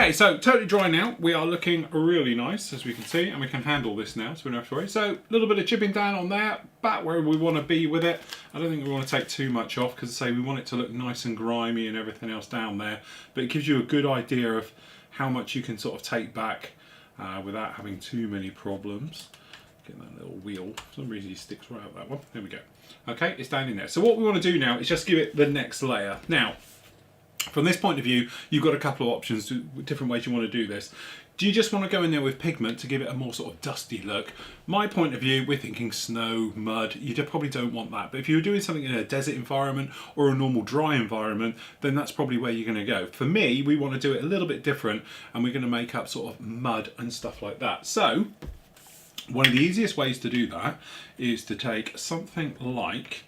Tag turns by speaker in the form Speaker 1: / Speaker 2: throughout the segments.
Speaker 1: Okay, so totally dry now. We are looking really nice, as we can see, and we can handle this now, so we don't have to worry. So a little bit of chipping down on there, about where we want to be with it. I don't think we want to take too much off, because say we want it to look nice and grimy and everything else down there, but it gives you a good idea of how much you can sort of take back without having too many problems. Get that little wheel. For some reason he sticks right out that one. There we go. Okay, it's down in there. So what we want to do now is just give it the next layer. Now, from this point of view, you've got a couple of options, different ways you want to do this. Do you just want to go in there with pigment to give it a more sort of dusty look? My point of view, we're thinking snow, mud, you probably don't want that. But if you're doing something in a desert environment or a normal dry environment, then that's probably where you're going to go. For me, we want to do it a little bit different, and we're going to make up sort of mud and stuff like that. So, one of the easiest ways to do that is to take something like,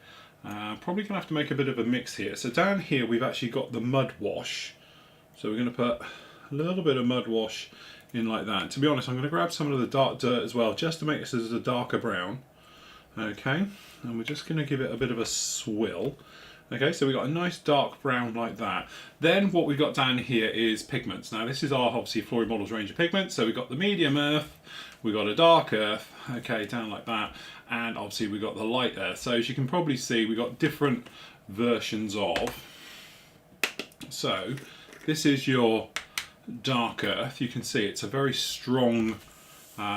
Speaker 1: probably going to have to make a bit of a mix here. So down here we've actually got the mud wash. So we're going to put a little bit of mud wash in like that. To be honest, I'm going to grab some of the dark dirt as well, just to make this as a darker brown. Okay, and we're just going to give it a bit of a swill. Okay, so we've got a nice dark brown like that. Then what we've got down here is pigments. Now this is our obviously Flory Models range of pigments. So we've got the medium earth, we've got a dark earth, okay, down like that, and obviously we've got the light earth. So as you can probably see, we've got different versions of. So this is your dark earth. You can see it's a very strong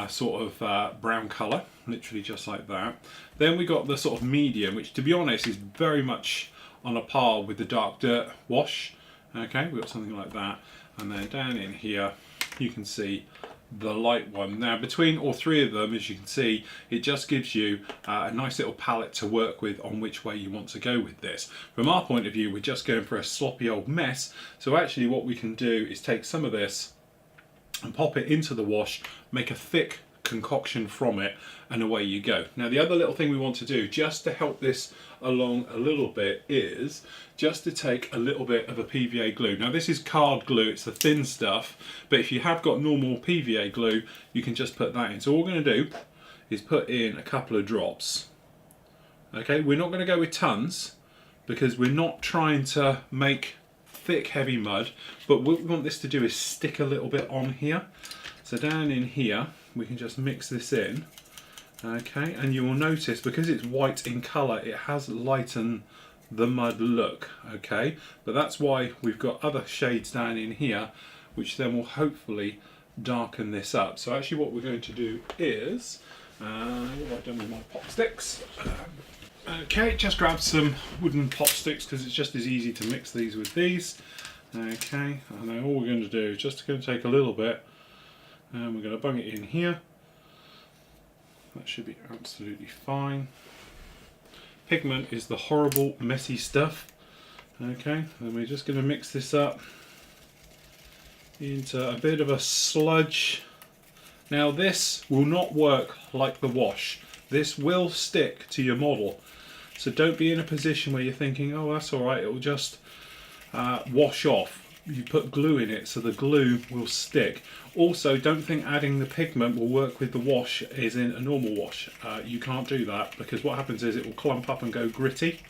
Speaker 1: sort of brown colour, literally just like that. Then we got the sort of medium, which to be honest is very much on a par with the dark dirt wash. Okay, we've got something like that. And then down in here you can see the light one. Now between all three of them, as you can see, it just gives you a nice little palette to work with on which way you want to go with this. From our point of view, we're just going for a sloppy old mess. So actually what we can do is take some of this and pop it into the wash, make a thick concoction from it, and away you go. Now the other little thing we want to do, just to help this along a little bit, is just to take a little bit of a PVA glue. Now this is card glue, it's the thin stuff, but if you have got normal PVA glue, you can just put that in. So all we're going to do is put in a couple of drops. Okay, we're not going to go with tons, because we're not trying to make thick heavy mud, but what we want this to do is stick a little bit on here. So down in here we can just mix this in, okay, and you will notice because it's white in colour it has lightened the mud look, okay, but that's why we've got other shades down in here which then will hopefully darken this up. So actually what we're going to do is, what have I done with my pop sticks? Okay, just grab some wooden pop sticks because it's just as easy to mix these with these. Okay, and then all we're going to do is just going to take a little bit and we're going to bung it in here. That should be absolutely fine. Pigment is the horrible messy stuff. Okay, and we're just going to mix this up into a bit of a sludge. Now this will not work like the wash. This will stick to your model. So don't be in a position where you're thinking, oh that's alright, it will just wash off. You put glue in it so the glue will stick. Also don't think adding the pigment will work with the wash as in a normal wash. You can't do that because what happens is it will clump up and go gritty.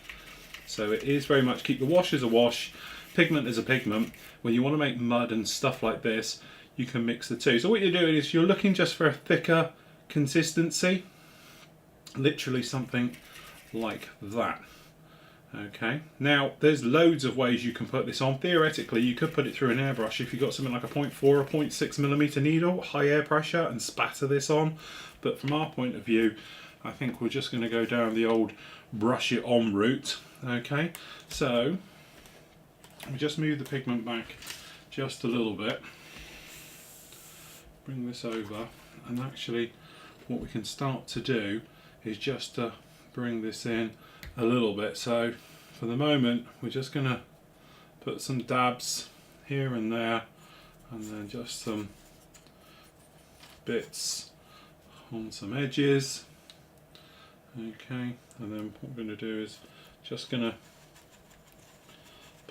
Speaker 1: So it is very much keep the wash as a wash, pigment as a pigment. When you want to make mud and stuff like this, you can mix the two. So what you're doing is you're looking just for a thicker consistency. Literally something like that. Okay, now there's loads of ways you can put this on. Theoretically you could put it through an airbrush if you've got something like a 0.4 or 0.6mm needle, high air pressure, and spatter this on, but from our point of view I think we're just going to go down the old brush it on route. Okay, so we just move the pigment back just a little bit, bring this over, and actually what we can start to do is just to bring this in a little bit. So for the moment we're just going to put some dabs here and there, and then just some bits on some edges. Okay, and then what we're going to do is just going to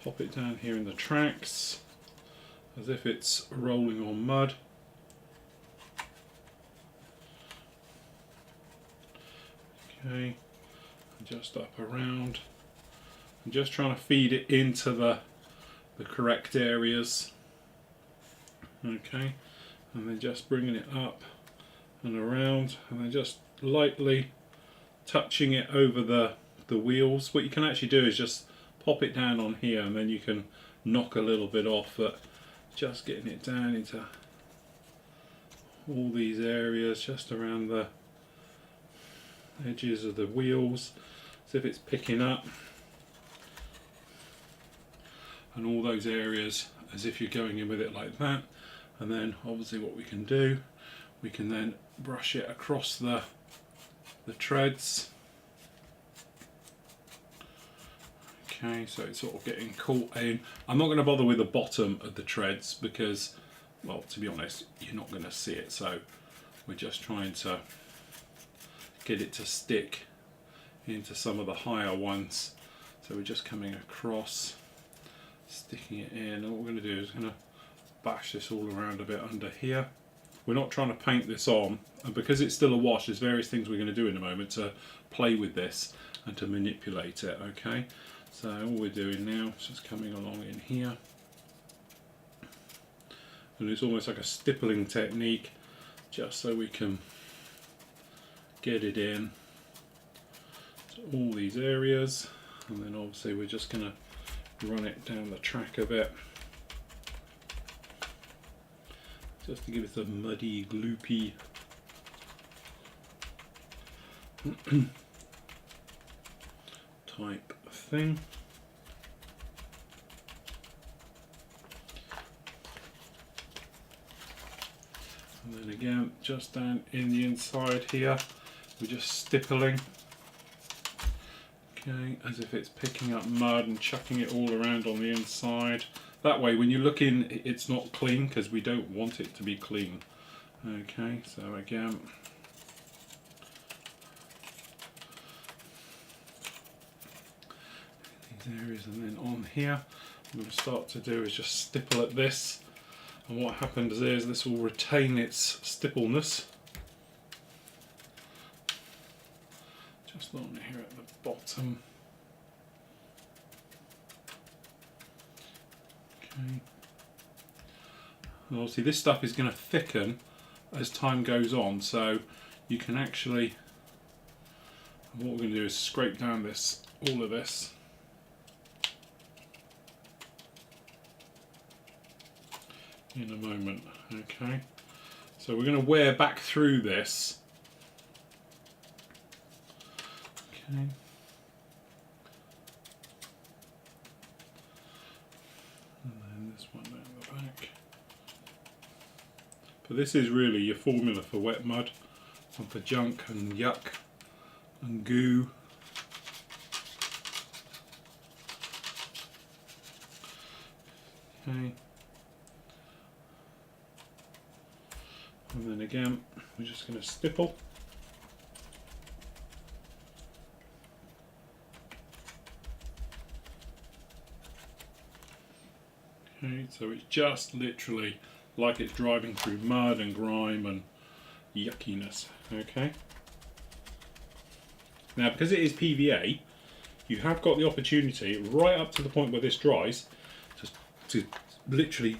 Speaker 1: pop it down here in the tracks as if it's rolling on mud. Okay, just up around. I'm just trying to feed it into the correct areas. Okay, and then just bringing it up and around, and then just lightly touching it over the wheels. What you can actually do is just pop it down on here, and then you can knock a little bit off, but just getting it down into all these areas just around the edges of the wheels, as if it's picking up, and all those areas as if you're going in with it like that. And then obviously what we can do, we can then brush it across the treads. Okay, so it's sort of getting caught in. I'm not going to bother with the bottom of the treads because, well, to be honest, you're not going to see it, so we're just trying to get it to stick into some of the higher ones. So we're just coming across, sticking it in, and what we're going to do is going to bash this all around a bit under here. We're not trying to paint this on, and because it's still a wash, there's various things we're going to do in a moment to play with this and to manipulate it. Okay, so all we're doing now is just coming along in here, and it's almost like a stippling technique, just so we can get it in to all these areas. And then obviously we're just going to run it down the track a bit, just to give it a muddy, gloopy type thing. And then again, just down in the inside here, we're just stippling, okay, as if it's picking up mud and chucking it all around on the inside. That way when you look in, it's not clean, because we don't want it to be clean. Okay, so again, these areas, and then on here, what I'm going to start to do is just stipple at this, and what happens is this will retain its stippleness. Just on here at the bottom. Okay. And obviously this stuff is going to thicken as time goes on, so you can actually, what we're going to do is scrape down this, all of this, in a moment. Okay, so we're going to wear back through this. Okay. And then this one down the back. But this is really your formula for wet mud, and for junk and yuck and goo. Okay. And then again, we're just going to stipple. Okay, so it's just literally like it's driving through mud and grime and yuckiness. Okay. Now, because it is PVA, you have got the opportunity right up to the point where this dries to literally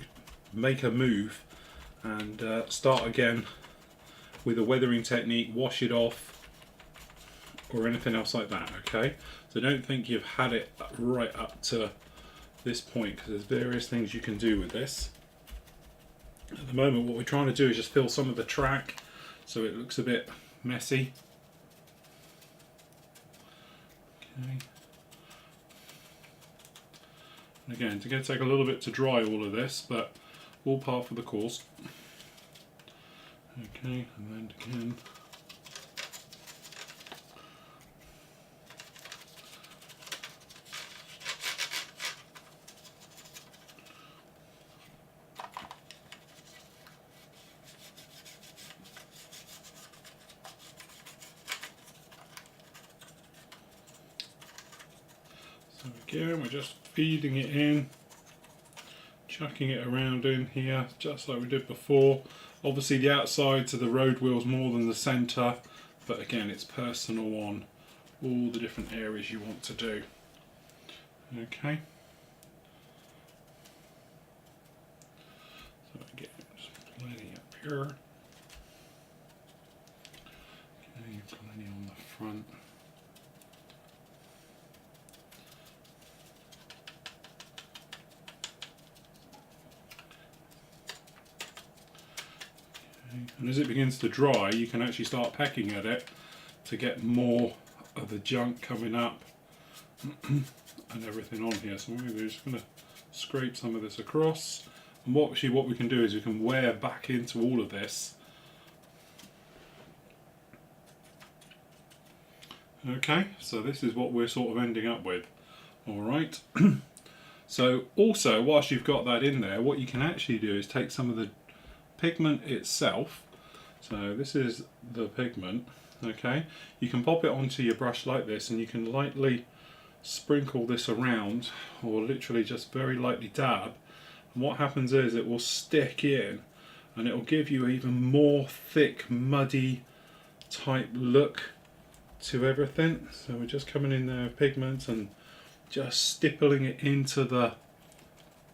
Speaker 1: make a move and start again with a weathering technique, wash it off, or anything else like that. Okay, so don't think you've had it right up to this point, because there's various things you can do with this. At the moment what we're trying to do is just fill some of the track so it looks a bit messy. Okay. And again, it's going to take a little bit to dry all of this, but all par for the course. Okay, and then again, so again we're just feeding it in, chucking it around in here just like we did before. Obviously the outsides of the road wheels more than the centre, but again it's personal on all the different areas you want to do. Okay. So again, thicker. Okay, plenty on the front. Okay. And as it begins to dry, you can actually start pecking at it to get more of the junk coming up and everything on here. So we're just going to scrape some of this across. And what we can do is we can wear back into all of this. Okay, so this is what we're sort of ending up with. Alright. So also, whilst you've got that in there, what you can actually do is take some of the pigment itself. So this is the pigment. Okay, you can pop it onto your brush like this, and you can lightly sprinkle this around, or literally just very lightly dab, and what happens is it will stick in and it will give you even more thick, muddy type look to everything. So we're just coming in there with pigment and just stippling it into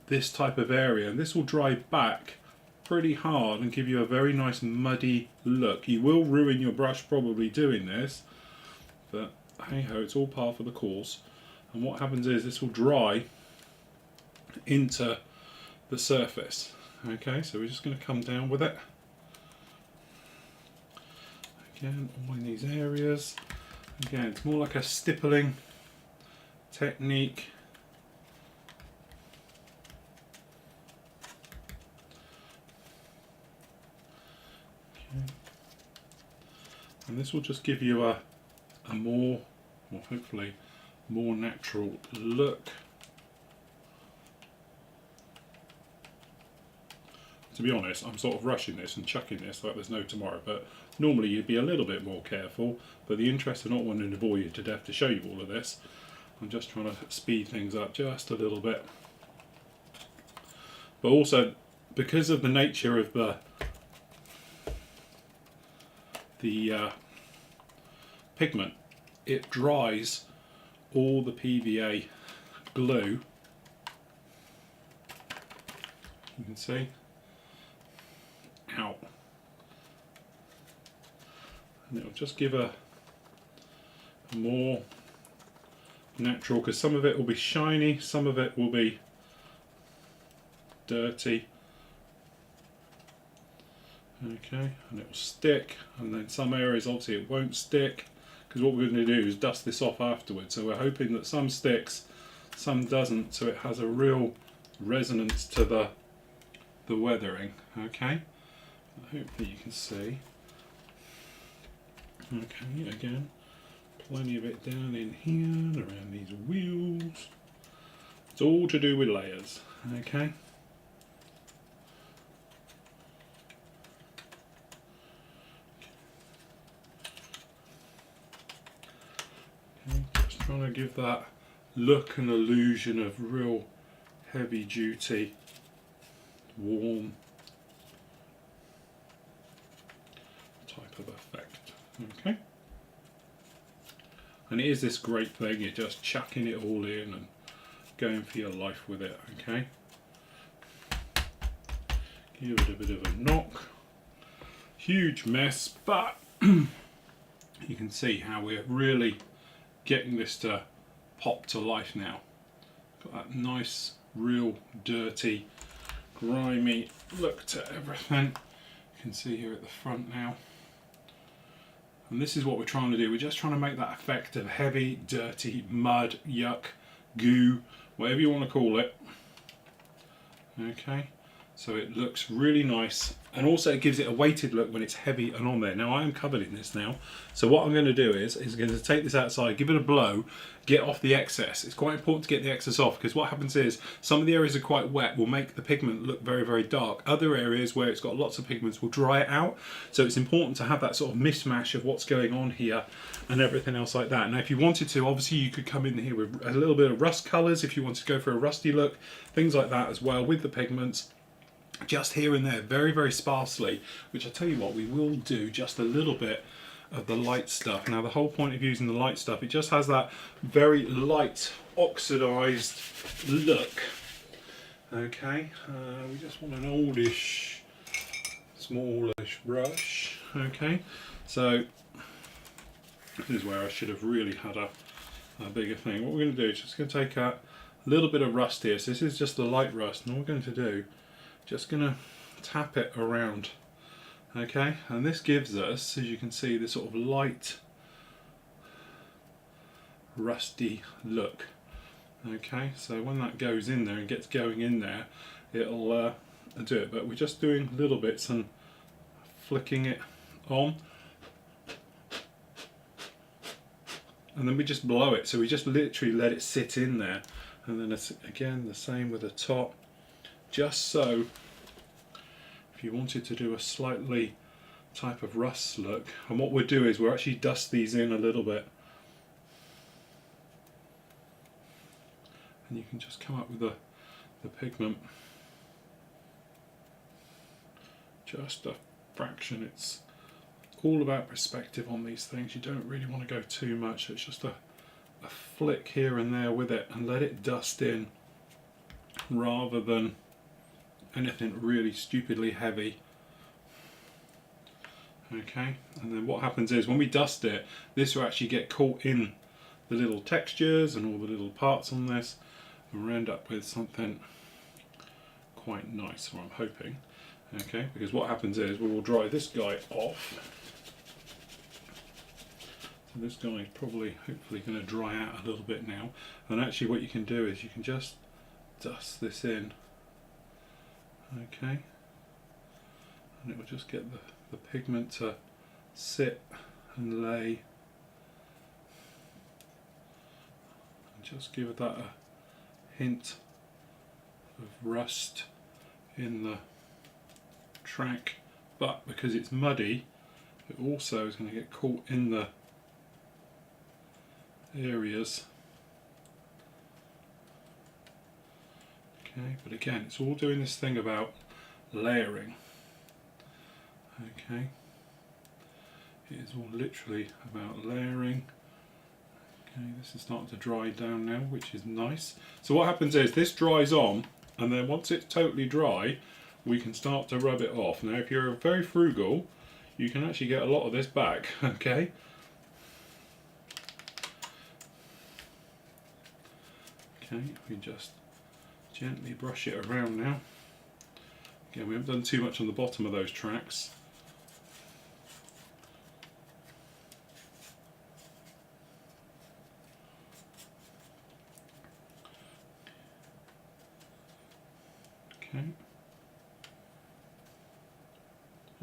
Speaker 1: this type of area, and this will dry back pretty hard and give you a very nice muddy look. You will ruin your brush probably doing this, but hey ho, it's all part of the course. And what happens is this will dry into the surface. Okay, so we're just going to come down with it again, all in these areas. Again, it's more like a stippling technique. And this will just give you a more, well, hopefully more natural look. To be honest, I'm sort of rushing this and chucking this like there's no tomorrow, but normally you'd be a little bit more careful, but the interest of not wanting to bore you to death to show you all of this, I'm just trying to speed things up just a little bit. But also, because of the nature of the pigment, it dries all the PVA glue, you can see, out, and it'll just give a more natural, because some of it will be shiny, some of it will be dirty. Okay, and it will stick, and then some areas obviously it won't stick, because what we're going to do is dust this off afterwards. So we're hoping that some sticks, some doesn't, so it has a real resonance to the weathering. Okay, hopefully you can see. Okay, again, plenty of it down in here, around these wheels. It's all to do with layers. Okay. Just trying to give that look and illusion of real heavy duty, warm type of effect. Okay. And it is this great thing, you're just chucking it all in and going for your life with it. Okay. Give it a bit of a knock. Huge mess, but you can see how we're really getting this to pop to life now. Got that nice, real dirty, grimy look to everything. You can see here at the front now. And this is what we're trying to do. We're just trying to make that effect of heavy, dirty, mud, yuck, goo, whatever you want to call it. Okay, so it looks really nice, and also it gives it a weighted look when it's heavy and on there. Now I am covered in this now, so what I'm going to do is going to take this outside, give it a blow, get off the excess. It's quite important to get the excess off, because what happens is some of the areas are quite wet will make the pigment look very, very dark. Other areas where it's got lots of pigments will dry it out, so it's important to have that sort of mishmash of what's going on here and everything else like that. Now if you wanted to, obviously you could come in here with a little bit of rust colours if you wanted to go for a rusty look, things like that as well with the pigments. Just here and there, very, very sparsely, which I tell you what, we will do just a little bit of the light stuff. Now the whole point of using the light stuff, it just has that very light oxidized look. Okay, we just want an oldish smallish brush. Okay, so this is where I should have really had a bigger thing. What we're going to do is just going to take a little bit of rust here. So this is just the light rust, and all we're going to do, just going to tap it around. Okay, and this gives us, as you can see, this sort of light rusty look. Okay, so when that goes in there and gets going in there, it'll do it, but we're just doing little bits and flicking it on, and then we just blow it, so we just literally let it sit in there. And then it's again the same with the top, just so if you wanted to do a slightly type of rust look. And what we'll do is we'll actually dust these in a little bit, and you can just come up with the pigment just a fraction. It's all about perspective on these things. You don't really want to go too much. It's just a flick here and there with it and let it dust in, rather than anything really stupidly heavy. Okay, and then what happens is when we dust it, this will actually get caught in the little textures and all the little parts on this, and we'll end up with something quite nice, or I'm hoping. Okay, because what happens is we will dry this guy off. So this guy is probably, hopefully, going to dry out a little bit now. And actually what you can do is you can just dust this in. Okay, and it will just get the pigment to sit and lay, and just give that a hint of rust in the track, but because it's muddy, it also is going to get caught in the areas. Okay, but again, it's all doing this thing about layering. Okay, it is all literally about layering. Okay, this is starting to dry down now, which is nice. So what happens is this dries on, and then once it's totally dry, we can start to rub it off. Now if you're very frugal, you can actually get a lot of this back. Okay, we just gently brush it around now. Again, we haven't done too much on the bottom of those tracks. Okay,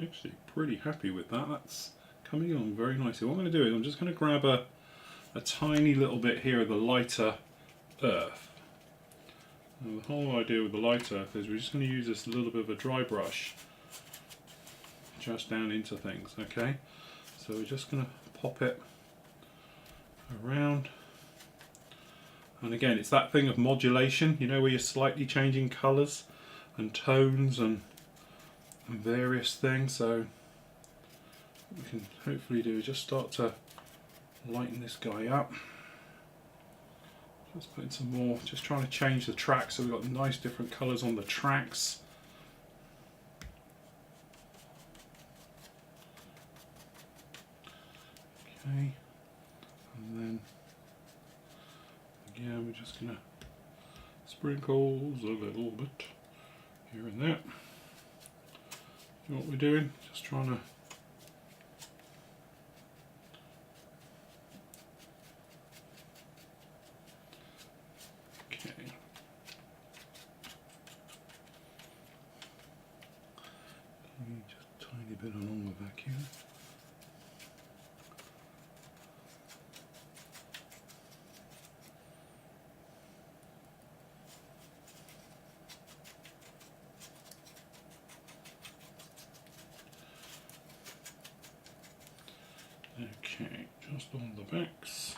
Speaker 1: actually pretty happy with that. That's coming on very nicely. What I'm going to do is I'm just going to grab a tiny little bit here of the lighter earth. And the whole idea with the light earth is we're just going to use this little bit of a dry brush just down into things. Okay, so we're just going to pop it around, and again it's that thing of modulation, you know, where you're slightly changing colours and tones and various things. So what we can hopefully do is just start to lighten this guy up. Just putting some more, just trying to change the track so we've got nice different colours on the tracks. Okay, and then again we're just going to sprinkles a little bit here and there. You know what we're doing? Just trying to just a tiny bit along the back here. Okay, just on the backs.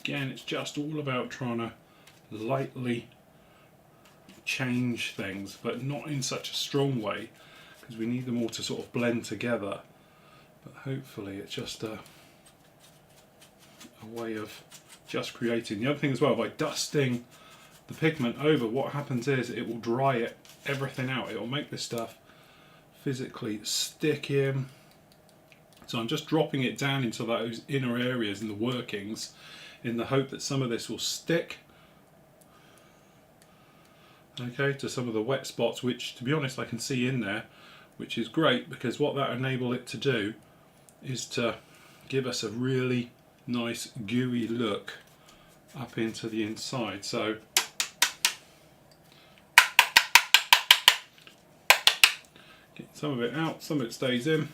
Speaker 1: Again, it's just all about trying to lightly change things, but not in such a strong way, because we need them all to sort of blend together. But hopefully it's just a way of just creating. The other thing as well, by dusting the pigment over, what happens is it will dry everything out. It will make this stuff physically stick in. So I'm just dropping it down into those inner areas and the workings in the hope that some of this will stick, okay, to some of the wet spots, which to be honest I can see in there, which is great, because what that enable it to do is to give us a really nice gooey look up into the inside. So get some of it out, some of it stays in.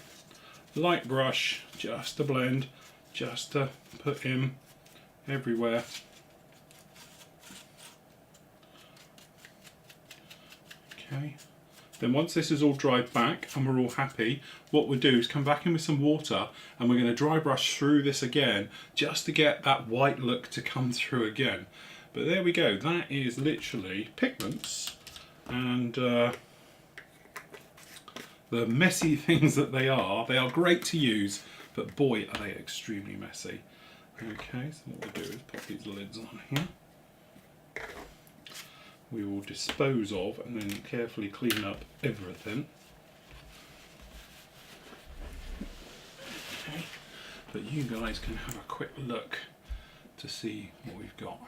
Speaker 1: Light brush, just to blend, just to put in everywhere. Okay. Then once this is all dried back and we're all happy, what we'll do is come back in with some water and we're going to dry brush through this again just to get that white look to come through again. But there we go, that is literally pigments, and the messy things that they are great to use, but boy are they extremely messy. Okay, so what we'll do is pop these lids on here. We will dispose of and then carefully clean up everything. Okay, but you guys can have a quick look to see what we've got.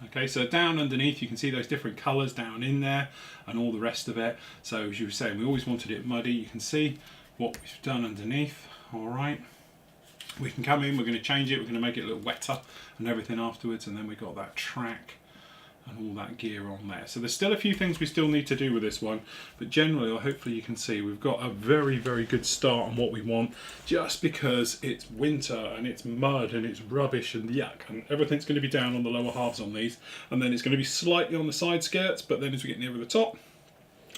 Speaker 1: Okay, so down underneath you can see those different colours down in there and all the rest of it. So as you were saying, we always wanted it muddy. You can see what we've done underneath. All right, we can come in, we're going to change it, we're going to make it a little wetter and everything afterwards, and then we've got that track and all that gear on there. So there's still a few things we still need to do with this one, but generally, or hopefully you can see, we've got a very, very good start on what we want, just because it's winter and it's mud and it's rubbish and yuck, and everything's going to be down on the lower halves on these, and then it's going to be slightly on the side skirts, but then as we get nearer the top,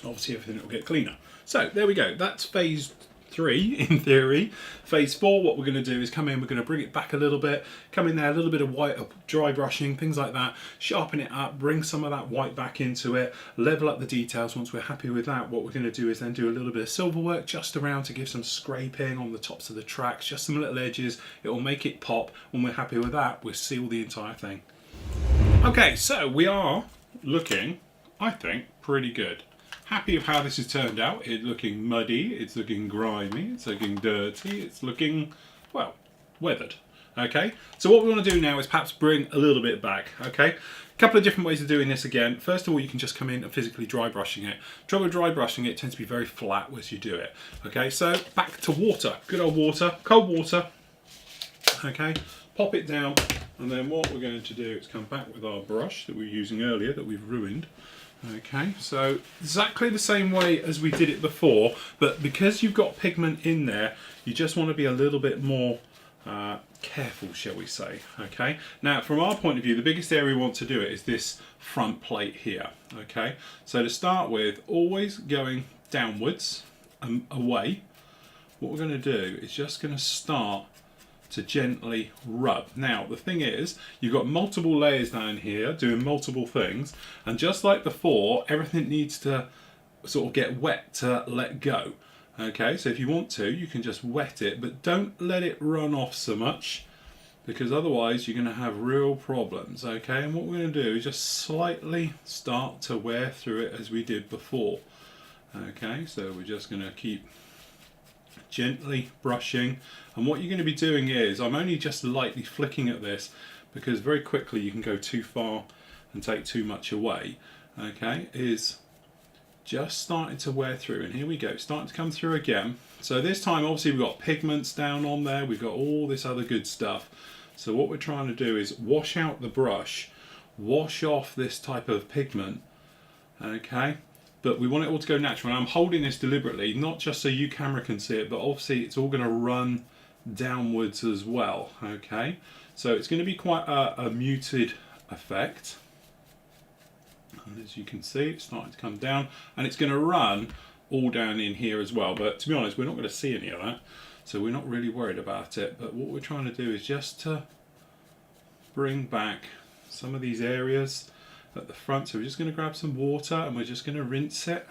Speaker 1: obviously everything will get cleaner. So there we go, that's phase 3 in theory. Phase 4, what we're going to do is come in, we're going to bring it back a little bit, come in there, a little bit of white, dry brushing, things like that, sharpen it up, bring some of that white back into it, level up the details. Once we're happy with that, what we're going to do is then do a little bit of silver work just around to give some scraping on the tops of the tracks, just some little edges. It will make it pop. When we're happy with that, we'll seal the entire thing. Okay, so we are looking, I think, pretty good. Happy with how this has turned out. It's looking muddy, it's looking grimy, it's looking dirty, it's looking, well, weathered. Okay, so what we want to do now is perhaps bring a little bit back. Okay, a couple of different ways of doing this again. First of all, you can just come in and physically dry brushing it. Trouble with dry brushing, it tends to be very flat as you do it. Okay, so back to water, good old water, cold water. Okay, pop it down, and then what we're going to do is come back with our brush that we were using earlier that we've ruined. Okay, so exactly the same way as we did it before, but because you've got pigment in there, you just want to be a little bit more careful, shall we say. Okay, now from our point of view, the biggest area we want to do it is this front plate here. Okay, so to start with, always going downwards and away, what we're going to do is just going to start to gently rub. Now the thing is, you've got multiple layers down here doing multiple things, and just like before, everything needs to sort of get wet to let go. Okay, so if you want to, you can just wet it, but don't let it run off so much, because otherwise you're going to have real problems. Okay, and what we're going to do is just slightly start to wear through it as we did before. Okay, so we're just going to keep gently brushing, and what you're going to be doing is, I'm only just lightly flicking at this because very quickly you can go too far and take too much away. Okay, is just starting to wear through, and here we go, starting to come through again. So this time obviously we've got pigments down on there, we've got all this other good stuff. So what we're trying to do is wash out the brush, wash off this type of pigment. Okay, but we want it all to go natural, and I'm holding this deliberately, not just so you camera can see it, but obviously it's all going to run downwards as well. Okay, so it's going to be quite a muted effect, and as you can see, it's starting to come down, and it's going to run all down in here as well, but to be honest, we're not going to see any of that, so we're not really worried about it. But what we're trying to do is just to bring back some of these areas at the front. So we're just going to grab some water and we're just going to rinse it.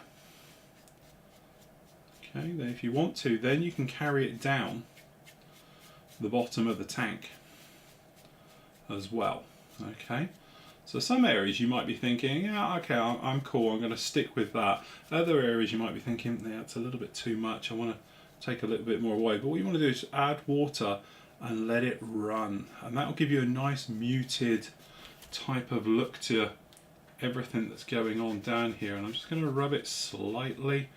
Speaker 1: Okay, then if you want to, then you can carry it down the bottom of the tank as well. Okay, So some areas you might be thinking, yeah, okay, I'm cool, I'm going to stick with that. Other areas you might be thinking, yeah, it's a little bit too much, I want to take a little bit more away. But what you want to do is add water and let it run. And that will give you a nice muted type of look to everything that's going on down here. And I'm just going to rub it slightly,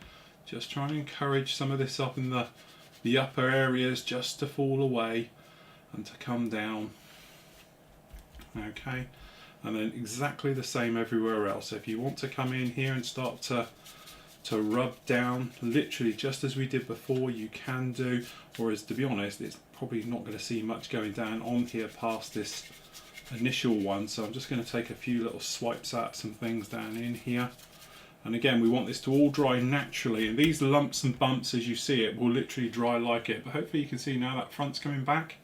Speaker 1: just trying to encourage some of this up in the upper areas just to fall away and to come down. Okay. And then exactly the same everywhere else. If you want to come in here and start to rub down, literally just as we did before, you can do. Whereas, to be honest, it's probably not going to see much going down on here past this initial one. So I'm just going to take a few little swipes at some things down in here. And again, we want this to all dry naturally. And these lumps and bumps, as you see it, will literally dry like it. But hopefully you can see now that front's coming back.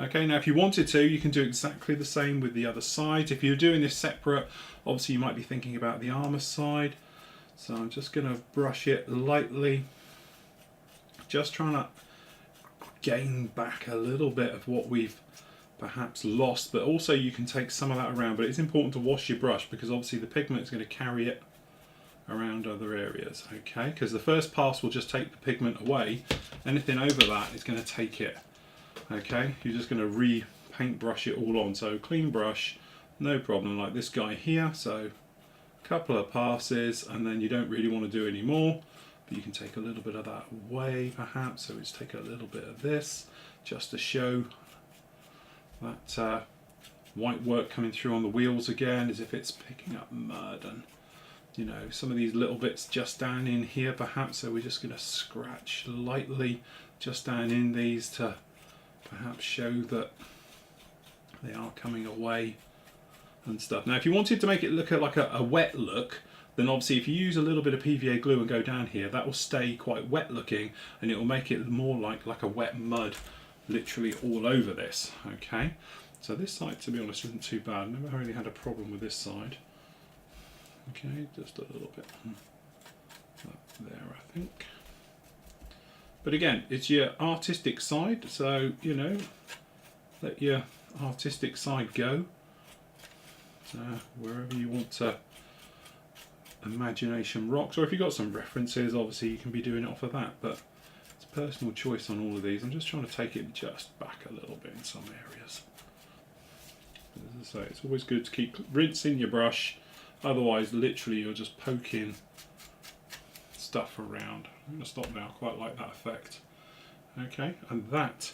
Speaker 1: Okay, now if you wanted to, you can do exactly the same with the other side. If you're doing this separate, obviously you might be thinking about the armour side. So I'm just going to brush it lightly, just trying to gain back a little bit of what we've perhaps lost, but also you can take some of that around. But it's important to wash your brush because obviously the pigment is going to carry it around other areas, okay? Because the first pass will just take the pigment away. Anything over that is going to take it. Okay, you're just going to re-paint brush it all on. So clean brush, no problem, like this guy here. So a couple of passes and then you don't really want to do any more. But you can take a little bit of that away perhaps. So we just take a little bit of this just to show that white work coming through on the wheels again, as if it's picking up mud and, you know, some of these little bits just down in here perhaps. So we're just going to scratch lightly just down in these to perhaps show that they are coming away and stuff. Now if you wanted to make it look like a wet look, then obviously if you use a little bit of PVA glue and go down here, that will stay quite wet looking and it will make it more like a wet mud literally all over this. Okay, so this side, to be honest, isn't too bad. I've never really had a problem with this side. Okay, just a little bit up there I think. But again, it's your artistic side, so, you know, let your artistic side go. Wherever you want to, imagination rocks. Or if you've got some references, obviously you can be doing it off of that. But it's personal choice on all of these. I'm just trying to take it just back a little bit in some areas. As I say, it's always good to keep rinsing your brush. Otherwise, literally, you're just poking stuff around. I'm going to stop now, I quite like that effect. Okay, and that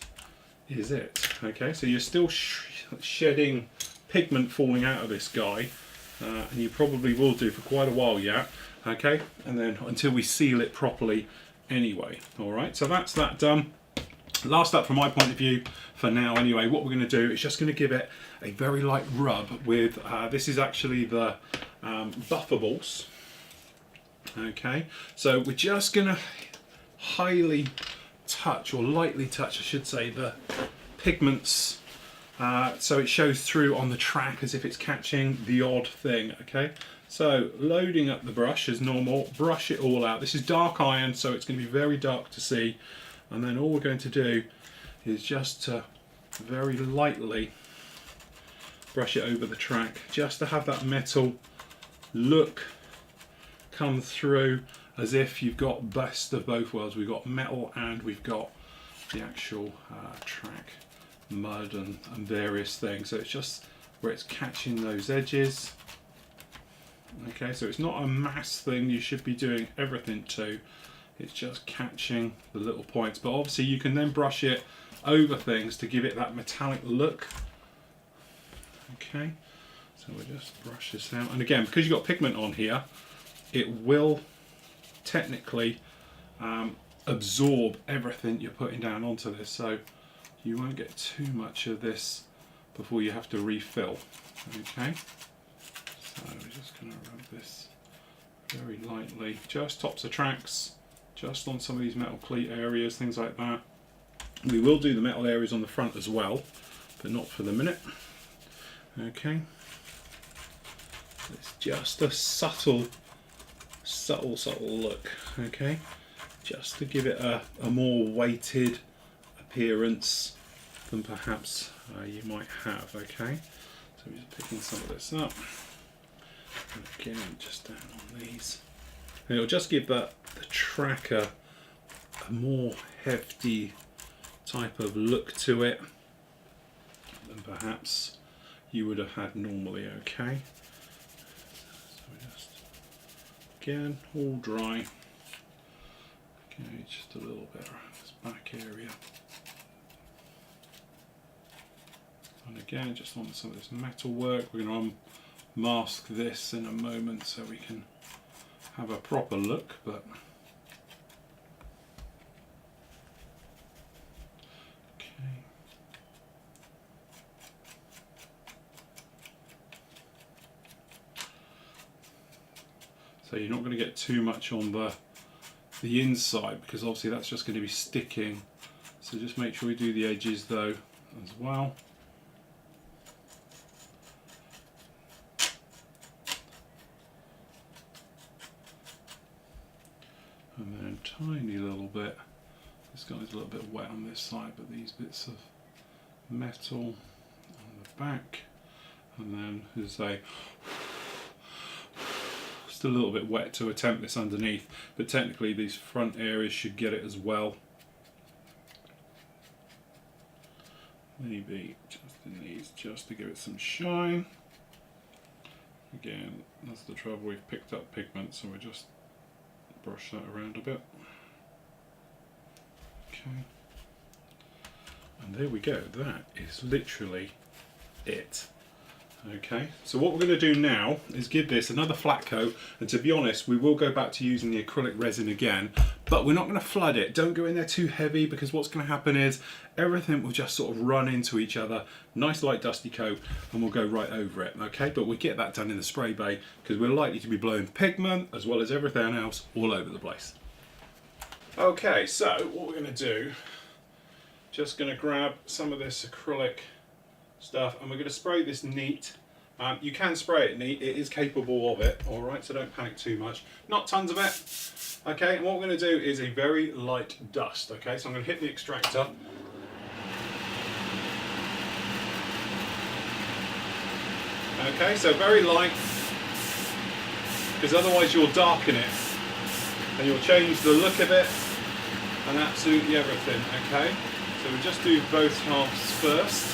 Speaker 1: is it. Okay, so you're still shedding pigment falling out of this guy, and you probably will do for quite a while yet. Okay, and then until we seal it properly anyway. Alright, so that's that done. Last up from my point of view for now anyway, what we're going to do is just going to give it a very light rub with, this is actually the buffables. Okay, so we're just going to highly touch, or lightly touch I should say, the pigments so it shows through on the track as if it's catching the odd thing. Okay, so loading up the brush as normal, brush it all out. This is dark iron, so it's going to be very dark to see, and then all we're going to do is just to very lightly brush it over the track, just to have that metal look come through as if you've got best of both worlds. We've got metal and we've got the actual track mud and various things, so it's just where it's catching those edges. Okay, so it's not a mass thing you should be doing everything to, it's just catching the little points, but obviously you can then brush it over things to give it that metallic look. Okay, so we'll just brush this out, and again, because you've got pigment on here, it will technically absorb everything you're putting down onto this, so you won't get too much of this before you have to refill. Okay, so we're just going to rub this very lightly, just tops of tracks, just on some of these metal cleat areas, things like that. We will do the metal areas on the front as well, but not for the minute. Okay, it's just a subtle look. Okay, just to give it a more weighted appearance than perhaps you might have. Okay, so So we're just picking some of this up. And again, just down on these. And it'll just give the tracker a more hefty type of look to it than perhaps you would have had normally, okay? So we just, again, all dry. Okay, just a little bit around this back area. And again, just on some of this metal work, we're going to unmask this in a moment so we can have a proper look, but okay. So you're not going to get too much on the inside, because obviously that's just going to be sticking. So just make sure we do the edges though as well. And then tiny little bit, this guy's a little bit wet on this side, but these bits of metal on the back, and then as I say, still a little bit wet to attempt this underneath, but technically these front areas should get it as well. Maybe just in these, just to give it some shine. Again, that's the trouble, we've picked up pigment, so we just brush that around a bit. Okay. And there we go, that is literally it. Okay, so what we're going to do now is give this another flat coat, and to be honest, we will go back to using the acrylic resin again, but we're not going to flood it. Don't go in there too heavy, because what's going to happen is everything will just sort of run into each other. Nice light dusty coat, and we'll go right over it. Okay, but we'll get that done in the spray bay, because we're likely to be blowing pigment as well as everything else all over the place. Okay, so what we're going to do, just going to grab some of this acrylic stuff, and we're going to spray this neat. You can spray it neat, it is capable of it, alright, so don't panic too much. Not tons of it. Okay, and what we're going to do is a very light dust. Okay, so I'm going to hit the extractor. Okay, so very light, because otherwise you'll darken it and you'll change the look of it and absolutely everything. Okay, so we'll just do both halves first.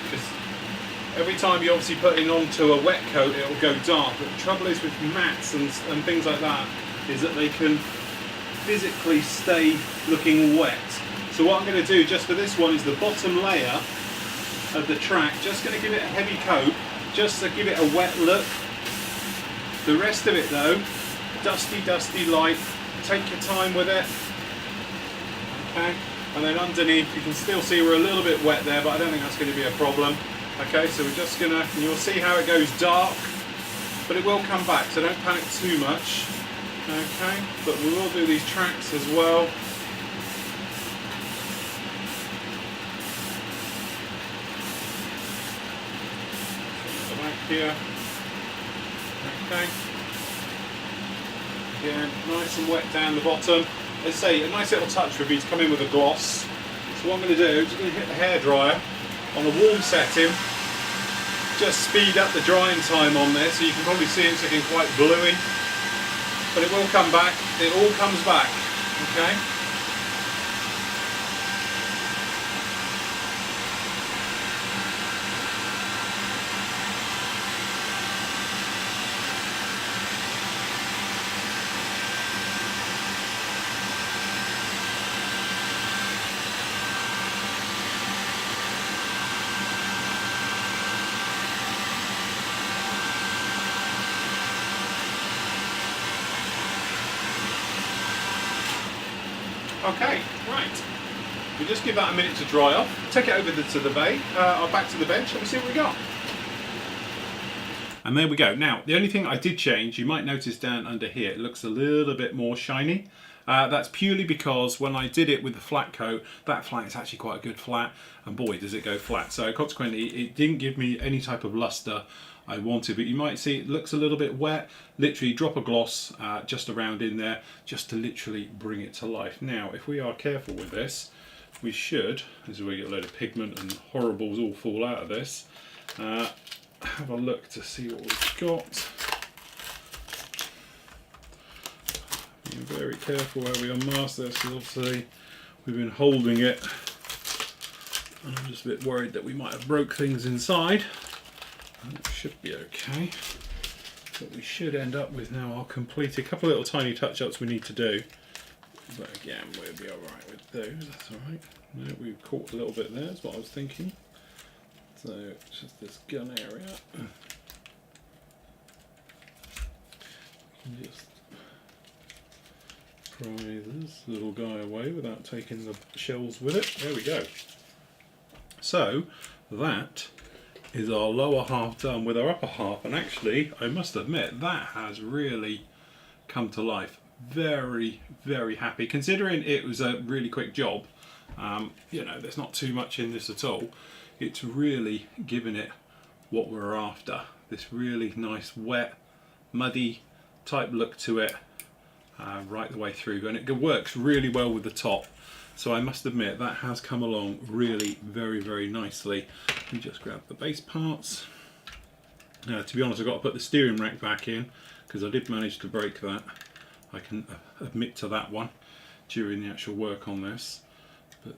Speaker 1: Because every time you obviously put it onto a wet coat, it will go dark. But the trouble is with mattes and things like that is that they can physically stay looking wet. So what I'm going to do just for this one is the bottom layer of the track, just going to give it a heavy coat, just to give it a wet look. The rest of it though, dusty light, take your time with it. Okay. And then underneath you can still see we're a little bit wet there, but I don't think that's going to be a problem. Okay, so we're just going to, and you'll see how it goes dark, but it will come back, so don't panic too much. Okay, but we will do these tracks as well. Back here. Okay. Again, nice and wet down the bottom. As I say, a nice little touch would be to come in with a gloss. So what I'm going to do, just going to hit the hairdryer on a warm setting, just speed up the drying time on this, so you can probably see it's looking quite bluey, but it will come back, it all comes back, okay? Okay, right. We just give that a minute to dry off. Take it over to the bay, or back to the bench, and we'll see what we got. And there we go. Now, the only thing I did change, you might notice down under here, it looks a little bit more shiny. That's purely because when I did it with the flat coat, that flat is actually quite a good flat, and boy does it go flat. So consequently it didn't give me any type of luster I wanted, but you might see it looks a little bit wet. Literally drop a gloss just around in there, just to literally bring it to life. Now if we are careful with this, we should, as we get a load of pigment and horribles all fall out of this, have a look to see what we've got. Be very careful where we unmask this, because obviously we've been holding it. I'm just a bit worried that we might have broke things inside. It should be okay. What we should end up with now, I'll complete a couple of little tiny touch-ups we need to do. But again, we'll be alright with those, that's alright. No, we've caught a little bit there, that's what I was thinking. So, it's just this gun area. Just pry this little guy away without taking the shells with it. There we go. So, that is our lower half done with our upper half, and actually, I must admit, that has really come to life. Very, very happy, considering it was a really quick job. You know, there's not too much in this at all. It's really given it what we're after. This really nice, wet, muddy type look to it right the way through, and it works really well with the top. So I must admit that has come along really very, very nicely. Let me just grab the base parts. To be honest, I've got to put the steering rack back in because I did manage to break that. I can admit to that one during the actual work on this. But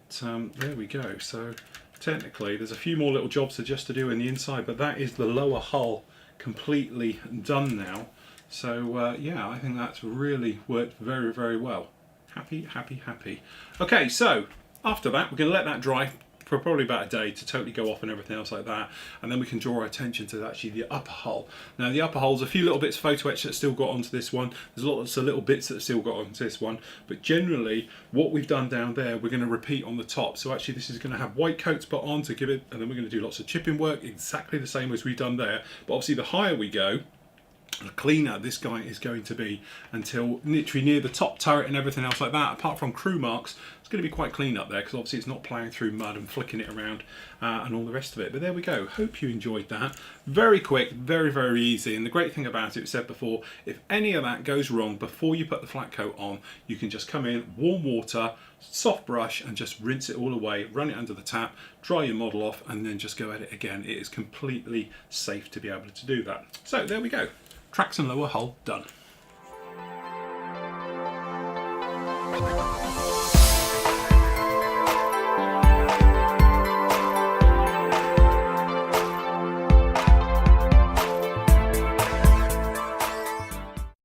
Speaker 1: there we go. So technically there's a few more little jobs just to do in the inside, but that is the lower hull completely done now. So yeah, I think that's really worked very, very well. Happy, happy, happy. Okay, so after that we're going to let that dry for probably about a day to totally go off and everything else like that, and then we can draw our attention to actually the upper hull. Now the upper hull's a few little bits of photo etch that still got onto this one. There's lots of little bits that still got onto this one, but generally what we've done down there we're going to repeat on the top. So actually this is going to have white coats put on to give it, and then we're going to do lots of chipping work exactly the same as we've done there, but obviously the higher we go, the cleaner this guy is going to be, until literally near the top turret and everything else like that, apart from crew marks, it's going to be quite clean up there because obviously it's not ploughing through mud and flicking it around and all the rest of it. But there we go. Hope you enjoyed that. Very quick, very, very easy. And the great thing about it, said before, if any of that goes wrong before you put the flat coat on, you can just come in, warm water, soft brush, and just rinse it all away, run it under the tap, dry your model off, and then just go at it again. It is completely safe to be able to do that. So there we go. Tracks and lower hull done.